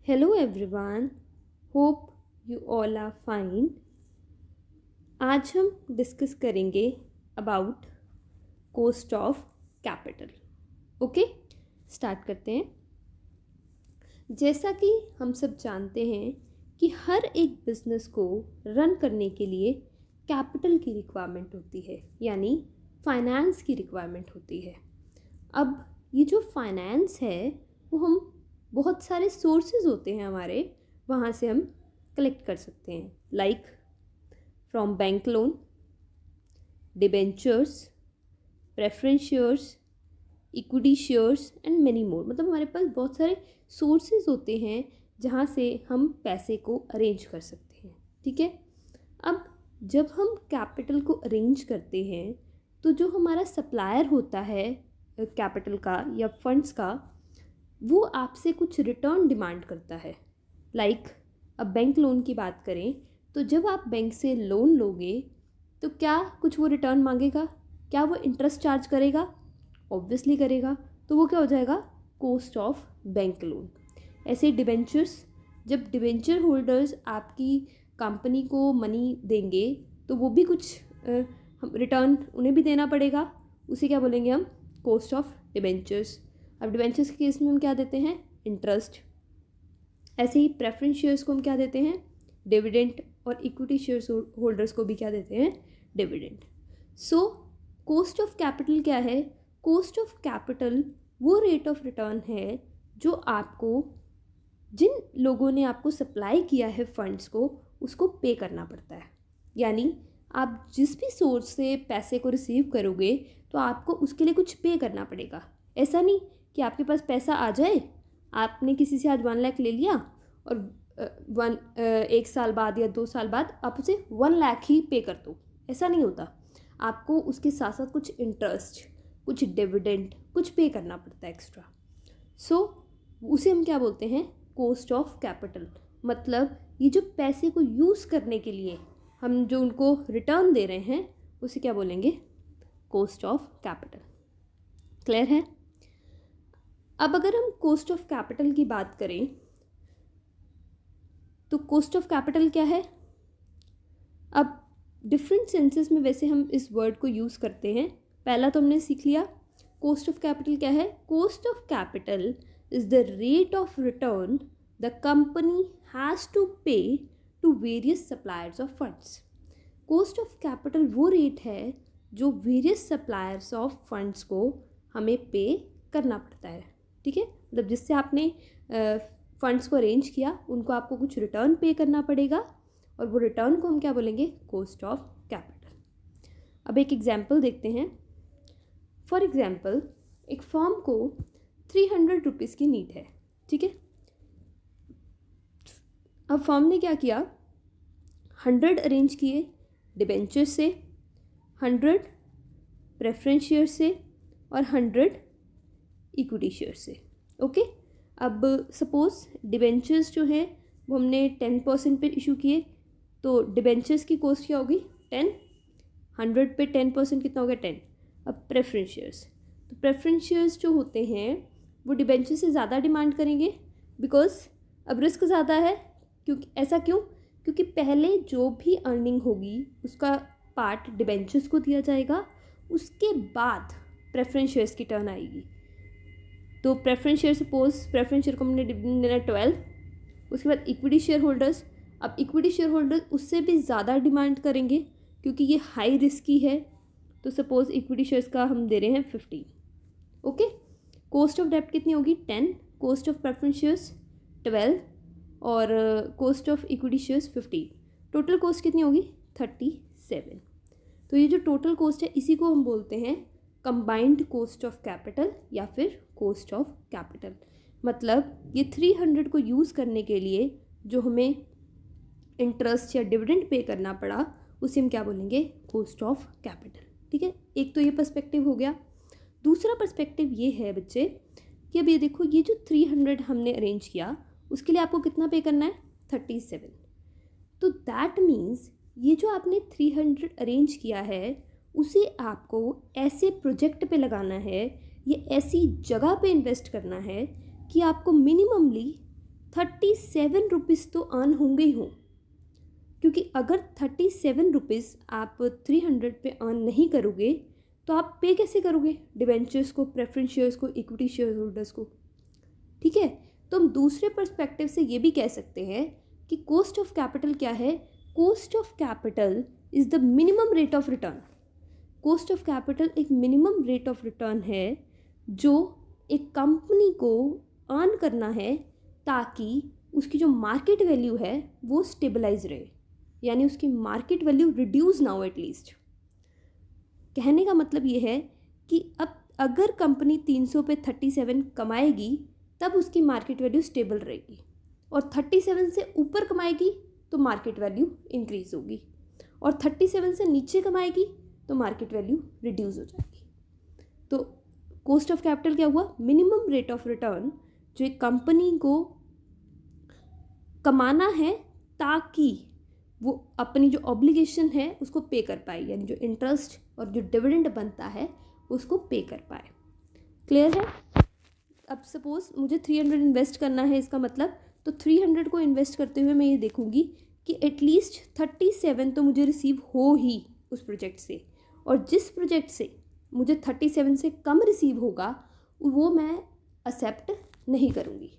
Hello everyone, hope you all are fine. आज हम discuss करेंगे about cost of capital. Okay, start करते हैं. जैसा कि हम सब जानते हैं कि हर एक बिजनेस को रन करने के लिए कैपिटल की रिक्वायरमेंट होती है, यानी फाइनेंस की रिक्वायरमेंट होती है. अब ये जो फाइनेंस है वो हम बहुत सारे सोर्सेज होते हैं हमारे, वहाँ से हम कलेक्ट कर सकते हैं. Like from bank loan, debentures, preference shares, equity shares and many more. मतलब हमारे पास बहुत सारे सोर्सेज होते हैं जहाँ से हम पैसे को अरेंज कर सकते हैं. ठीक है. अब जब हम कैपिटल को अरेंज करते हैं तो जो हमारा सप्लायर होता है कैपिटल का या फंड्स का, वो आपसे कुछ रिटर्न डिमांड करता है. लाइक अब बैंक लोन की बात करें तो जब आप बैंक से लोन लोगे तो क्या कुछ वो रिटर्न मांगेगा? क्या वो इंटरेस्ट चार्ज करेगा? ऑब्वियसली करेगा. तो वो क्या हो जाएगा? Cost of bank loan. ऐसे डिबेंचर्स, जब डिबेंचर होल्डर्स आपकी कंपनी को मनी देंगे तो वो भी कुछ रिटर्न उन्हें भी देना पड़ेगा. उसे क्या बोलेंगे हम? Cost of debentures. अब डिबेंचर्स के केस में हम क्या देते हैं? इंटरेस्ट. ऐसे ही प्रेफरेंस शेयर्स को हम क्या देते हैं? डिविडेंड. और इक्विटी शेयर्स होल्डर्स को भी क्या देते हैं? Dividend. So cost of capital क्या है? कॉस्ट ऑफ कैपिटल वो रेट ऑफ रिटर्न है जो आपको, जिन लोगों ने आपको सप्लाई किया है फंड्स को, उसको पे करना पड़ता है. यानी आप जिस भी सोर्स से पैसे को रिसीव करोगे तो आपको उसके लिए कुछ पे करना पड़ेगा. ऐसा नहीं कि आपके पास पैसा आ जाए, आपने किसी से आज 1 लाख ले लिया और 1 साल बाद या 2 साल बाद आप उसे 1 लाख ही पे कर दो. ऐसा नहीं होता. आपको उसके साथ साथ कुछ इंटरेस्ट, कुछ डिविडेंड, कुछ पे करना पड़ता है एक्स्ट्रा. सो उसे हम क्या बोलते हैं? Cost of capital. मतलब ये जो पैसे को यूज़ करने के लिए हम जो उनको रिटर्न दे रहे हैं उसे क्या बोलेंगे? Cost of capital. क्लियर है? अब अगर हम कॉस्ट ऑफ कैपिटल की बात करें तो कॉस्ट ऑफ कैपिटल क्या है? अब डिफरेंट सेंसेस में वैसे हम इस वर्ड को यूज़ करते हैं. पहला तो हमने सीख लिया कॉस्ट ऑफ कैपिटल क्या है. Cost of capital is the rate of return the company has to pay to various suppliers of funds. Cost of capital वो रेट है जो वेरियस सप्लायर्स ऑफ फंड्स को हमें पे करना पड़ता है. ठीक है. मतलब जिससे आपने फंड्स को अरेंज किया उनको आपको कुछ रिटर्न पे करना पड़ेगा और वो रिटर्न को हम क्या बोलेंगे? Cost of capital. अब एक एग्जांपल देखते हैं. फॉर एग्जांपल एक फर्म को 300 रुपीज़ की नीड है. ठीक है. अब फर्म ने क्या किया? 100 अरेंज किए डिबेंचर से, 100 प्रेफरेंस शेयर से और 100 इक्विटी शेयर से. ओके. अब सपोज डिबेंचर्स जो हैं वो हमने 10% पे इशू किए, तो डिबेंचर्स की कॉस्ट क्या होगी? 10. 100 पे 10% कितना हो गया? 10. अब प्रेफरेंस शेयर्स, तो प्रेफरेंस शेयर्स जो होते हैं वो डिबेंचर से ज़्यादा डिमांड करेंगे बिकॉज अब रिस्क ज़्यादा है. क्योंकि ऐसा क्यों? क्योंकि पहले जो भी अर्निंग होगी उसका पार्ट डिबेंचर्स को दिया जाएगा, उसके बाद प्रेफरेंस शेयर्स की टर्न आएगी. तो preference share, suppose preference share को हमने डिविडेंड देना 12. उसके बाद इक्विटी शेयर होल्डर्स. अब इक्विटी शेयर होल्डर्स उससे भी ज़्यादा डिमांड करेंगे क्योंकि ये हाई रिस्की है. तो सपोज इक्विटी शेयर्स का हम दे रहे हैं 15. ओके. कॉस्ट ऑफ डेब्ट कितनी होगी? 10. कॉस्ट ऑफ प्रेफरेंस शेयर्स 12 और cost of equity shares 15. Total cost कितनी होगी? 37. तो ये जो टोटल कॉस्ट है इसी को हम बोलते हैं कंबाइंड कॉस्ट ऑफ कैपिटल या फिर कॉस्ट ऑफ कैपिटल. मतलब ये 300 को यूज़ करने के लिए जो हमें इंटरेस्ट या डिविडेंड पे करना पड़ा उसे हम क्या बोलेंगे? Cost of capital. ठीक है. एक तो ये पर्सपेक्टिव हो गया. दूसरा पर्सपेक्टिव ये है बच्चे कि अब ये देखो, ये जो 300 हमने अरेंज किया उसके लिए आपको कितना पे करना है? 37. तो दैट मीन्स ये जो आपने 300 अरेंज किया है उसे आपको ऐसे प्रोजेक्ट पे लगाना है, ये ऐसी जगह पे इन्वेस्ट करना है कि आपको मिनिममली ₹37 तो अर्न होंगे ही हों, क्योंकि अगर ₹37 आप 300 पे अर्न नहीं करोगे तो आप पे कैसे करोगे डिवेंचर्स को, प्रेफरेंस शेयर्स को, इक्विटी शेयर होल्डर्स को। ठीक है, तो हम दूसरे पर्सपेक्टिव से ये भी कह सकते हैं कि कॉस्ट ऑफ कैपिटल क्या है। Cost of capital is the minimum rate of return. Cost of capital एक मिनिमम रेट ऑफ रिटर्न है जो एक कंपनी को अर्न करना है ताकि उसकी जो मार्केट वैल्यू है वो स्टेबलाइज रहे, यानी उसकी मार्केट वैल्यू रिड्यूस ना हो एटलीस्ट। कहने का मतलब ये है कि अब अगर कंपनी 300 पे 37 कमाएगी तब उसकी मार्केट वैल्यू स्टेबल रहेगी, और 37 से ऊपर कमाएगी तो मार्केट वैल्यू इंक्रीज होगी, और 37 से नीचे कमाएगी तो मार्केट वैल्यू रिड्यूस हो जाएगी। तो कॉस्ट ऑफ कैपिटल क्या हुआ, मिनिमम रेट ऑफ रिटर्न जो एक कंपनी को कमाना है ताकि वो अपनी जो ऑब्लिगेशन है उसको पे कर पाए, यानी जो इंटरेस्ट और जो डिविडेंड बनता है उसको पे कर पाए। क्लियर है। अब सपोज मुझे 300 इन्वेस्ट करना है, इसका मतलब तो 300 को इन्वेस्ट करते हुए मैं ये देखूंगी कि एटलीस्ट 37 तो मुझे रिसीव हो ही उस प्रोजेक्ट से, और जिस प्रोजेक्ट से मुझे 37 से कम रिसीव होगा वो मैं एक्सेप्ट नहीं करूँगी।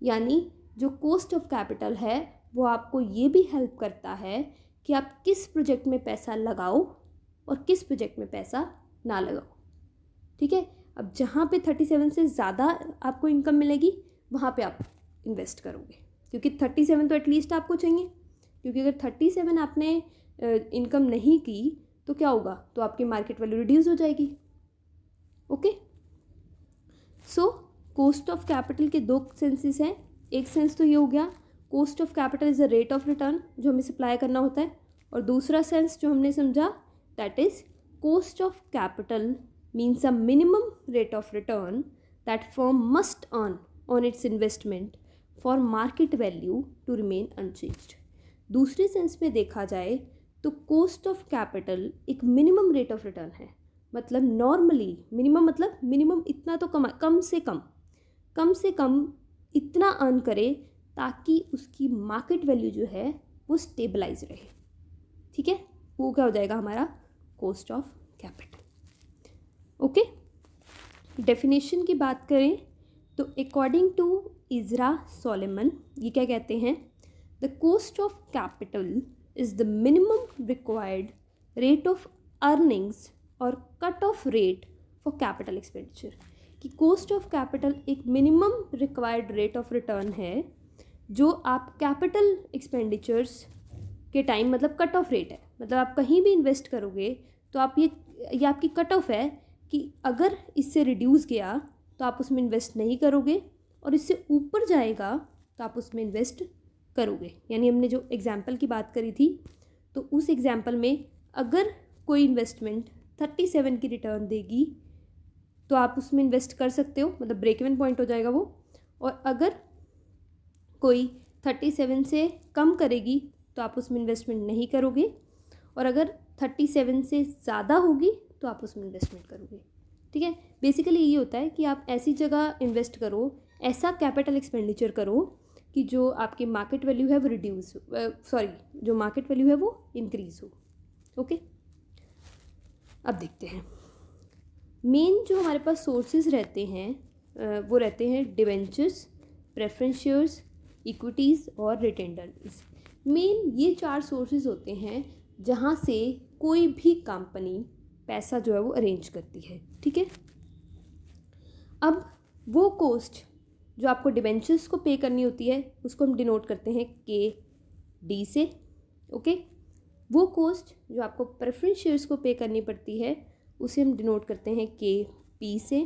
यानी जो कॉस्ट ऑफ कैपिटल है वो आपको ये भी हेल्प करता है कि आप किस प्रोजेक्ट में पैसा लगाओ और किस प्रोजेक्ट में पैसा ना लगाओ। ठीक है, अब जहाँ पे 37 से ज़्यादा आपको इनकम मिलेगी वहाँ पे आप इन्वेस्ट करोगे, क्योंकि 37 तो एटलीस्ट आपको चाहिए, क्योंकि अगर 37 आपने इनकम नहीं की तो क्या होगा, तो आपकी मार्केट वैल्यू रिड्यूस हो जाएगी। Okay, so cost of capital के दो सेंसेस हैं। एक सेंस तो ये हो गया cost of capital is the rate of return जो हमें सप्लाई करना होता है, और दूसरा सेंस जो हमने समझा that is cost of capital means a minimum rate of return that firm must earn on its investment for market value to remain unchanged। दूसरे सेंस में देखा जाए तो कॉस्ट ऑफ कैपिटल एक मिनिमम रेट ऑफ रिटर्न है, मतलब normally minimum मतलब minimum इतना तो कम से कम इतना अर्न करे ताकि उसकी मार्केट वैल्यू जो है वो स्टेबलाइज रहे। ठीक है, वो क्या हो जाएगा हमारा cost of capital. Okay, definition की बात करें तो अकॉर्डिंग टू इजरा सोलेमन ये क्या कहते हैं, the cost of capital is the minimum required rate of earnings और cut off rate for capital expenditure. कि कॉस्ट ऑफ कैपिटल एक minimum required rate of return है जो आप कैपिटल एक्सपेंडिचर्स के टाइम, मतलब कट ऑफ रेट है, मतलब आप कहीं भी इन्वेस्ट करोगे तो आप ये आपकी कट ऑफ है कि अगर इससे रिड्यूस गया तो आप उसमें इन्वेस्ट नहीं करोगे, और इससे ऊपर जाएगा तो आप उसमें इन्वेस्ट करोगे। यानी हमने जो एग्जांपल की बात करी थी तो उस एग्जांपल में अगर कोई इन्वेस्टमेंट 37 की रिटर्न देगी तो आप उसमें इन्वेस्ट कर सकते हो, मतलब ब्रेक इवन पॉइंट हो जाएगा वो। और अगर कोई 37 से कम करेगी तो आप उसमें इन्वेस्टमेंट नहीं करोगे, और अगर 37 से ज़्यादा होगी तो आप उसमें इन्वेस्टमेंट करोगे। ठीक है, बेसिकली ये होता है कि आप ऐसी जगह इन्वेस्ट करो, ऐसा कैपिटल एक्सपेंडिचर करो कि जो आपकी मार्केट वैल्यू है वो जो मार्केट वैल्यू है वो इंक्रीज़ हो। ओके, अब देखते हैं मेन जो हमारे पास सोर्सेज रहते हैं वो रहते हैं डिवेंचर्स, प्रेफरेंस शेयर्स, इक्विटीज़ और रिटेन्ड अर्निंग्स। मेन ये 4 सोर्सेज होते हैं जहाँ से कोई भी कंपनी पैसा जो है वो अरेंज करती है। ठीक है, अब वो कॉस्ट जो आपको डिबेंचर्स को पे करनी होती है उसको हम डिनोट करते हैं KD से। ओके, वो कॉस्ट जो आपको प्रेफरेंस शेयर्स को पे करनी पड़ती है उसे हम डिनोट करते हैं KP से।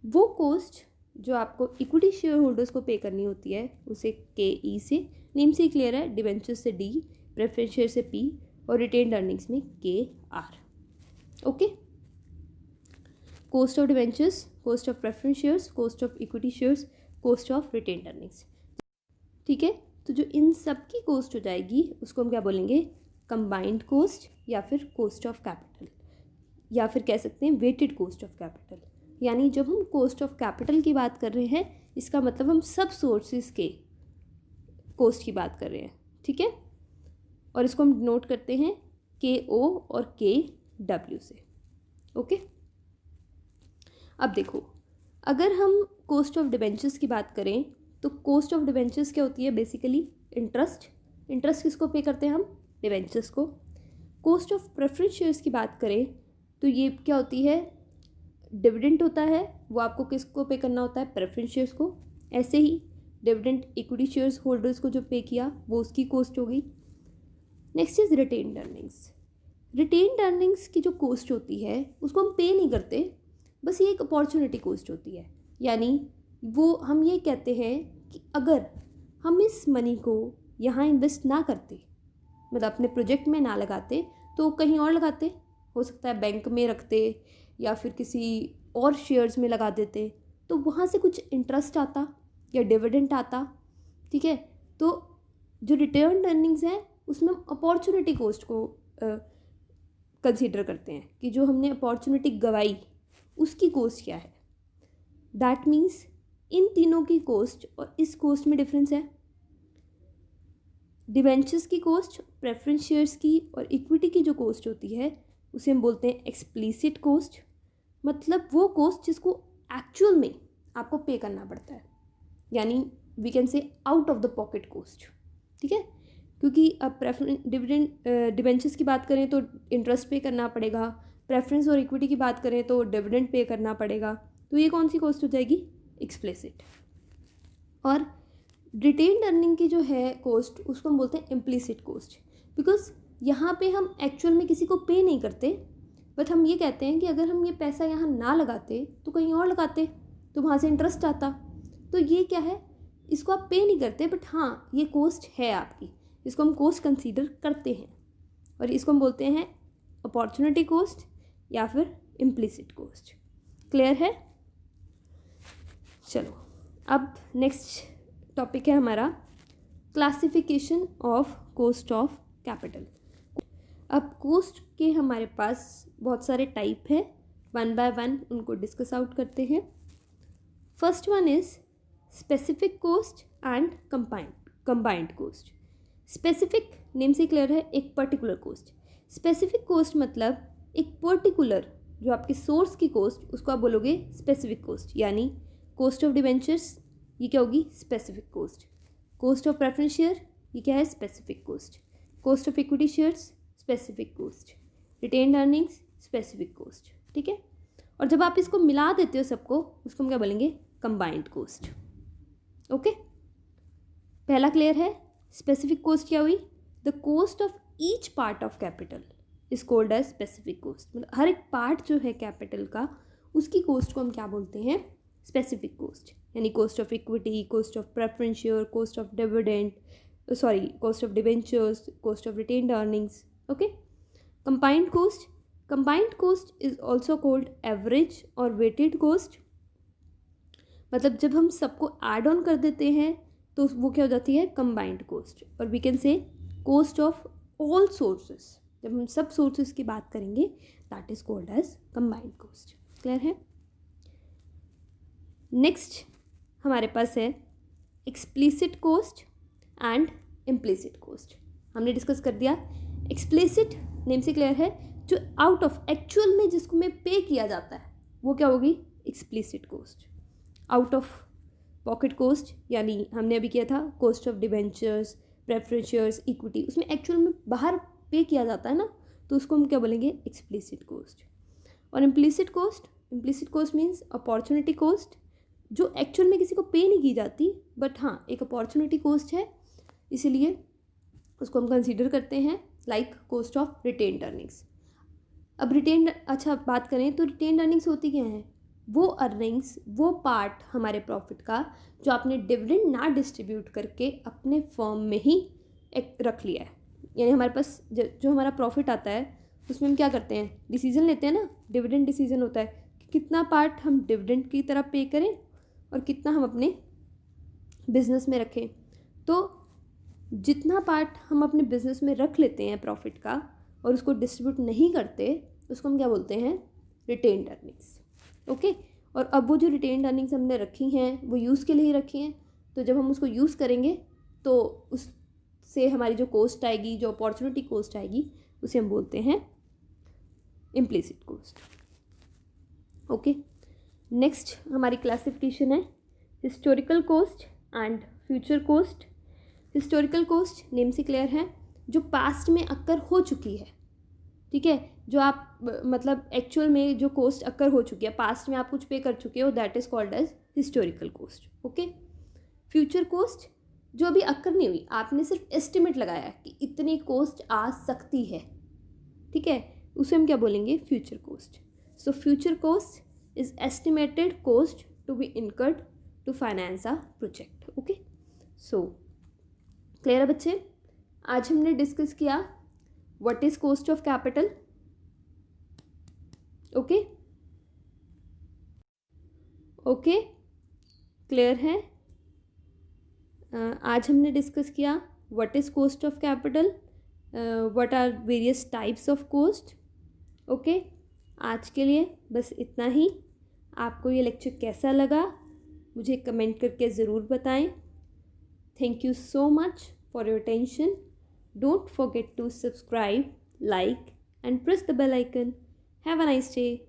वो कॉस्ट जो आपको इक्विटी शेयर होल्डर्स को पे करनी होती है उसे KE से। नेम से क्लियर है, डिबेंचर्स से D, प्रेफरेंस शेयर से P और रिटेन्ड अर्निंग्स में KR। Okay, cost of debentures, cost of preference shares, cost of equity shares, cost of retained earnings. ठीक है, तो जो इन सब की कॉस्ट हो जाएगी उसको हम क्या बोलेंगे, कंबाइंड कॉस्ट या फिर कॉस्ट ऑफ कैपिटल, या फिर कह सकते हैं वेटेड कॉस्ट ऑफ कैपिटल। यानी जब हम कॉस्ट ऑफ कैपिटल की बात कर रहे हैं इसका मतलब हम सब सोर्सेज के कॉस्ट की बात कर रहे हैं, ठीक है। और इसको हम नोट करते हैं KO और KW से, ओके। अब देखो, अगर हम कॉस्ट ऑफ डिबेंचर्स की बात करें तो कॉस्ट ऑफ डिबेंचर्स क्या होती है? बेसिकली इंटरेस्ट किसको पे करते हैं हम? डिबेंचर्स को। कॉस्ट ऑफ प्रेफरेंस शेयर्स की बात करें तो ये क्या होती है? डिविडेंड होता है, वो आपको किसको पे करना होता है? प्रेफरेंस शेयर्स को। ऐसे ही डिविडेंड इक्विटी शेयर्स होल्डर्स को जो पे किया वो उसकी कॉस्ट हो गई। Next is retained earnings. Retained earnings की जो कॉस्ट होती है उसको हम पे नहीं करते, बस ये एक अपॉर्चुनिटी कॉस्ट होती है। यानी वो हम ये कहते हैं कि अगर हम इस मनी को यहाँ इन्वेस्ट ना करते, मतलब अपने प्रोजेक्ट में ना लगाते, तो कहीं और लगाते, हो सकता है बैंक में रखते या फिर किसी और शेयर्स में लगा देते, तो वहाँ से कुछ इंटरेस्ट आता या डिविडेंड आता, ठीक है। तो जो रिटर्न अर्निंग्स है उसमें हम अपॉर्चुनिटी कॉस्ट को कंसीडर करते हैं कि जो हमने अपॉर्चुनिटी गवाई उसकी कॉस्ट क्या है। दैट मीन्स इन तीनों की कॉस्ट और इस कॉस्ट में डिफरेंस है। डिबेंचर्स की कॉस्ट, प्रेफरेंस शेयर्स की और इक्विटी की जो कॉस्ट होती है उसे हम बोलते हैं एक्सप्लिसिट कॉस्ट, मतलब वो कॉस्ट जिसको एक्चुअल में आपको पे करना पड़ता है, यानी we can say out of the pocket cost, ठीक है। क्योंकि अब डिबेंचर्स की बात करें तो इंटरेस्ट पे करना पड़ेगा, प्रेफरेंस और इक्विटी की बात करें तो डिविडेंड पे करना पड़ेगा, तो ये कौन सी कॉस्ट हो जाएगी? एक्सप्लिसिट। और रिटेन्ड अर्निंग की जो है कॉस्ट उसको हम बोलते हैं इम्प्लिसिट कॉस्ट, बिकॉज यहाँ पे हम एक्चुअल में किसी को पे नहीं करते, बट हम ये कहते हैं कि अगर हम ये पैसा यहाँ ना लगाते तो कहीं और लगाते तो वहाँ से इंटरेस्ट आता। तो ये क्या है? इसको आप पे नहीं करते, बट हाँ ये कॉस्ट है आपकी, इसको हम कॉस्ट कंसीडर करते हैं और इसको हम बोलते हैं अपॉर्चुनिटी कॉस्ट या फिर इम्प्लिसिट कॉस्ट। क्लियर है? चलो अब नेक्स्ट टॉपिक है हमारा classification of cost of capital. अब कॉस्ट के हमारे पास बहुत सारे टाइप हैं, वन बाय वन उनको डिस्कस आउट करते हैं। First one is specific cost and combined cost. Specific name से क्लियर है, एक पर्टिकुलर कॉस्ट। स्पेसिफिक कॉस्ट मतलब एक पर्टिकुलर जो आपके सोर्स की कॉस्ट, उसको आप बोलोगे स्पेसिफिक कॉस्ट। यानी कॉस्ट ऑफ डिबेंचर्स, ये क्या होगी? Specific cost. Cost of preference share, ये क्या है? Specific cost. Cost of equity shares, specific cost. Retained earnings, specific cost, ठीक है। और जब आप इसको मिला देते हो सबको, उसको हम क्या बोलेंगे? Combined cost. ओके, पहला क्लियर है? स्पेसिफिक कॉस्ट क्या हुई? The cost of each part of capital is called as specific cost. मतलब हर एक पार्ट जो है कैपिटल का, उसकी कॉस्ट को हम क्या बोलते हैं? Specific cost. यानी cost of equity, cost of preference share, cost of dividend, cost of debentures, cost of retained earnings. Okay, combined cost. Combined cost is also called average और वेटेड कॉस्ट। मतलब जब हम सबको ऐड ऑन कर देते हैं तो वो क्या हो जाती है? Combined cost. और we can say cost of all sources, जब हम सब सोर्सेस की बात करेंगे that is called as combined cost. Clear है? नेक्स्ट हमारे पास है explicit cost and implicit cost. हमने डिस्कस कर दिया। एक्सप्लिसिट नेम से क्लियर है, जो आउट ऑफ एक्चुअल में जिसको में पे किया जाता है वो क्या होगी? Explicit cost. Out of pocket cost, यानी हमने अभी किया था cost of debentures, preference shares, equity, उसमें एक्चुअल में बाहर पे किया जाता है ना, तो उसको हम क्या बोलेंगे? Explicit cost. और implicit cost means opportunity cost, जो एक्चुअल में किसी को पे नहीं की जाती, बट हाँ एक अपॉर्चुनिटी कॉस्ट है, इसीलिए उसको हम कंसीडर करते हैं like cost of retained earnings. अब बात करें तो रिटेन्ड अर्निंग्स होती क्या हैं? वो अर्निंग्स, वो पार्ट हमारे प्रॉफिट का जो आपने डिविडेंड ना डिस्ट्रीब्यूट करके अपने फर्म में ही एक रख लिया है। यानी हमारे पास जो हमारा प्रॉफिट आता है उसमें हम क्या करते हैं? डिसीजन लेते हैं ना, डिविडेंड डिसीजन होता है कि कितना पार्ट हम डिविडेंड की तरफ पे करें और कितना हम अपने बिजनेस में रखें। तो जितना पार्ट हम अपने बिजनेस में रख लेते हैं प्रॉफिट का और उसको डिस्ट्रीब्यूट नहीं करते, उसको हम क्या बोलते हैं? Retained earnings. ओके, और अब वो जो रिटेन्ड अर्निंग्स हमने रखी हैं वो यूज़ के लिए ही रखी हैं, तो जब हम उसको यूज़ करेंगे तो उससे हमारी जो कॉस्ट आएगी, जो अपॉर्चुनिटी कॉस्ट आएगी, उसे हम बोलते हैं इम्प्लिसिट कॉस्ट। ओके, नेक्स्ट हमारी क्लासिफिकेशन है historical cost and future cost. Historical cost name से क्लियर है, जो पास्ट में अक्कर हो चुकी है, ठीक है, जो आप मतलब एक्चुअल में जो कॉस्ट अक्कर हो चुकी है, पास्ट में आप कुछ पे कर चुके हो, that is called as historical cost. Okay, future cost जो अभी अक्कर नहीं हुई, आपने सिर्फ एस्टिमेट लगाया कि इतनी कॉस्ट आ सकती है, ठीक है, उसे हम क्या बोलेंगे, future cost. So future cost is estimated cost to be incurred to finance a project. Okay, so clear है बच्चे? आज हमने डिस्कस किया what is cost of capital. Okay okay, clear है? आज हमने डिस्कस किया what is cost of capital, what are various types of cost. Okay, आज के लिए बस इतना ही। आपको ये लेक्चर कैसा लगा मुझे कमेंट करके ज़रूर बताएं। Thank you so much for your attention. Don't forget to subscribe, like and press the bell icon. Have a nice day.